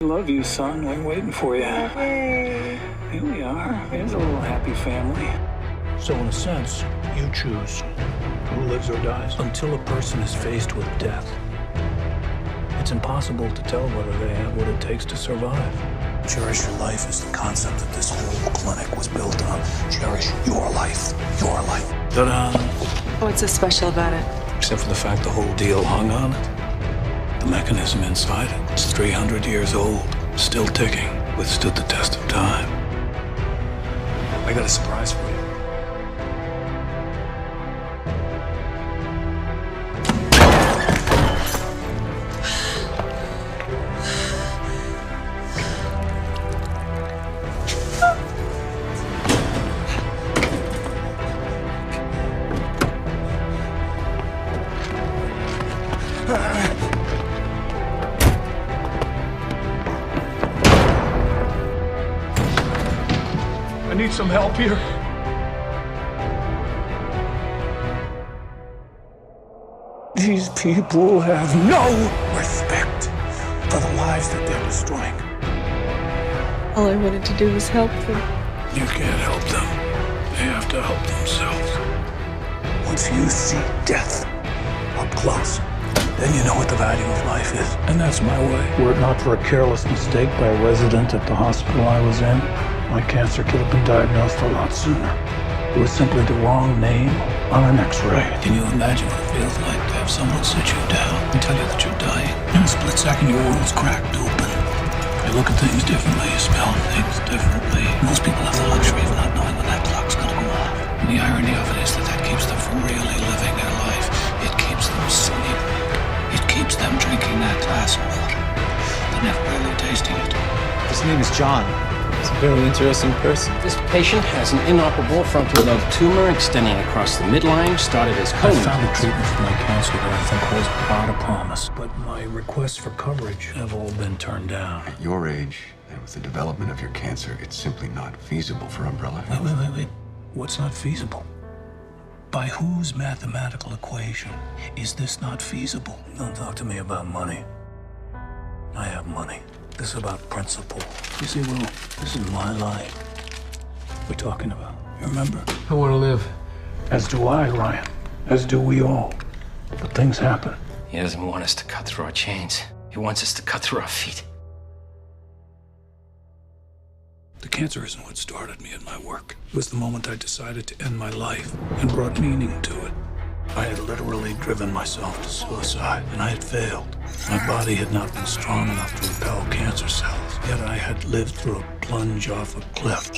I love you, son. We're waiting for you. Yay. Here we are. Here's a little happy family. So in a sense, you choose who lives or dies until a person is faced with death. It's impossible to tell whether they have what it takes to survive. Cherish your life is the concept that this whole clinic was built on. Cherish your life. Your life. Ta-da! What's so special about it? Except for the fact the whole deal hung on it. The mechanism inside it is 300 years old, still ticking, withstood the test of time. I got a surprise for you. I need some help here. These people have no respect for the lives that they're destroying. All I wanted to do was help them. You can't help them. They have to help themselves. Once you see death up close, then you know what the value of life is. And that's my way. Were it not for a careless mistake by a resident at the hospital I was in, my cancer could have been diagnosed a lot sooner. It was simply the wrong name on an X-ray. Can you imagine what it feels like to have someone sit you down and tell you that you're dying? In a split second, your world's cracked open. You look at things differently, you smell things differently. Most people have the luxury of not knowing when that clock's gonna go off. And the irony of it is that that keeps them from really living their life. It keeps them sleeping. It keeps them drinking that glass of water. They're never really tasting it. His name is John. He's a very interesting person. This patient has an inoperable frontal lobe tumor extending across the midline, started as I colon found a cancer. treatment for my cancer that I think holds a lot of promise, but my requests for coverage have all been turned down. At your age, and with the development of your cancer, it's simply not feasible for umbrella. Wait. What's not feasible? By whose mathematical equation is this not feasible? Don't talk to me about money. I have money. This is about principle. You see, Will, this is my life we're talking about. You remember? I want to live. As do I, Ryan. As do we all. But things happen. He doesn't want us to cut through our chains. He wants us to cut through our feet. The cancer isn't what started me in my work. It was the moment I decided to end my life and brought meaning to it. I had literally driven myself to suicide, and I had failed. My body had not been strong enough to repel cancer cells, yet I had lived through a plunge off a cliff.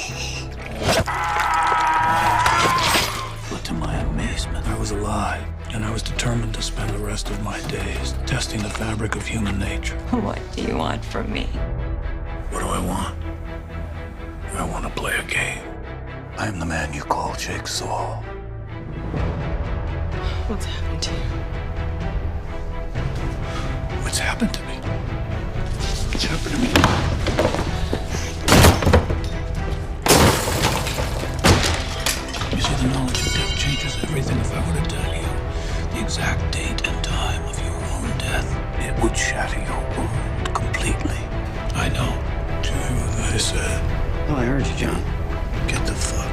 But to my amazement, I was alive, and I was determined to spend the rest of my days testing the fabric of human nature. What do you want from me? What do I want? I want to play a game. I am the man you call Jigsaw. What's happened to you? What's happened to me? What's happened to me? You see, the knowledge of death changes everything. If I were to tell you the exact date and time of your own death, it would shatter your world completely. I know. Do you hear what I said? Oh, I heard you, John. Get the fuck.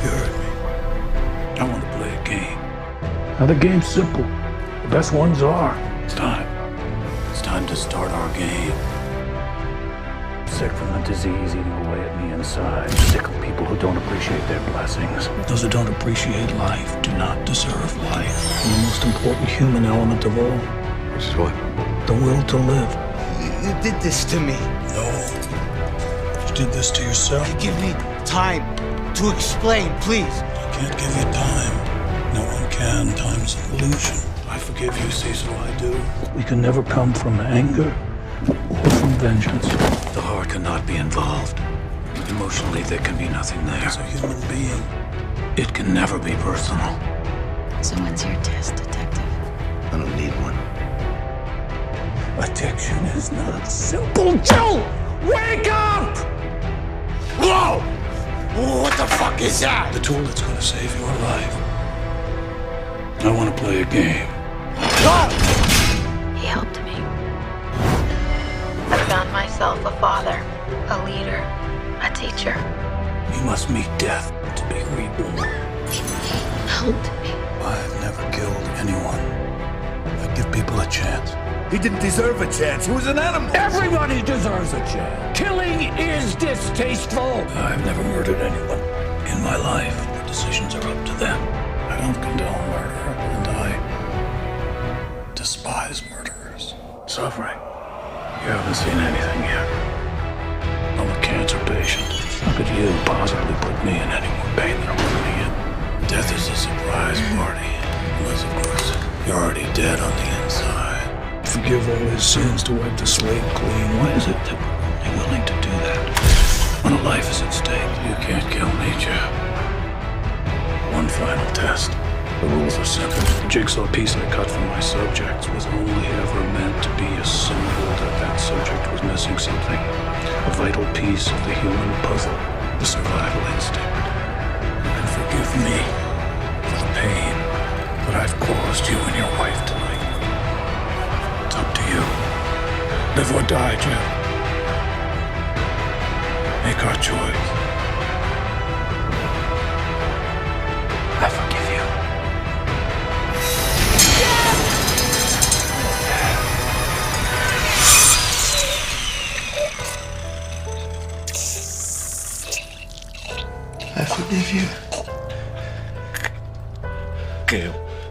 You heard me. I want to play a game. Now the game's simple. The best ones are. It's time. It's time to start our game. Sick from the disease eating away at me inside. Sick of people who don't appreciate their blessings. Those who don't appreciate life do not deserve life. And the most important human element of all. Which is what? The will to live. You did this to me. No. You did this to yourself. Give me time to explain, please. I can't give you time. No one can. Time's an illusion. I forgive you, Cecil, I do. We can never come from anger or from vengeance. The heart cannot be involved. Emotionally, there can be nothing there. As a human being, it can never be personal. So when's your test, detective? I don't need one. Addiction is not simple. Joe! Wake up! Whoa! What the fuck is that? The tool that's going to save your life. I want to play a game. He helped yourself a father, a leader, a teacher. You must meet death to be reborn. Help me. I've never killed anyone. I give people a chance. He didn't deserve a chance. He was an animal. Everybody deserves a chance. Killing is distasteful. I've never murdered anyone in my life. The decisions are up to them. I don't condone murder, and I despise murderers. Suffering. You haven't seen anything yet. I'm a cancer patient. How could you possibly put me in any more pain than I'm already in? Death is a surprise party. Unless, of course, you're already dead on the inside. Forgive all his sins to wipe the slate clean. Why is it that we're only willing to do that when a life is at stake? You can't kill me, Jeff. One final test. The rules are simple. The jigsaw piece I cut from my subjects was only ever meant to be a symbol that that subject was missing something. A vital piece of the human puzzle. The survival instinct. And forgive me for the pain that I've caused you and your wife tonight. It's up to you. Live or die, Jim. Make our choice. I forgive you. I forgive you.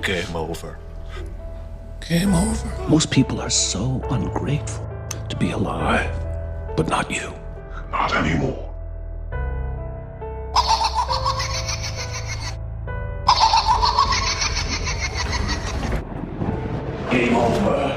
Game over. Game over. Most people are so ungrateful to be alive, but not you. Not anymore. Game over.